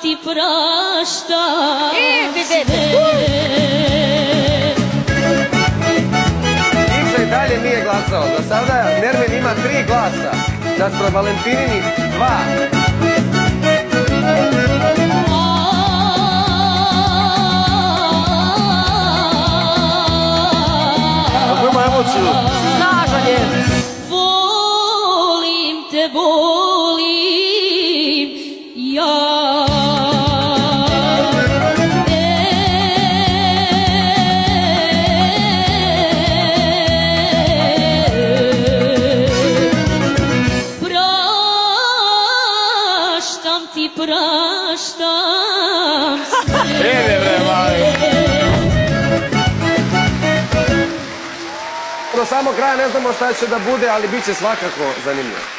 ti, praštam sve. Nikša i dalje nije glasao. Do sada Nermin ima 3 glasa. Naspram Valentininih 2. Snažan je. Volim te, volim ja. Praštam ti, praštam sve. Do samog kraja ne znamo šta će da bude, ali bit će svakako zanimljivo.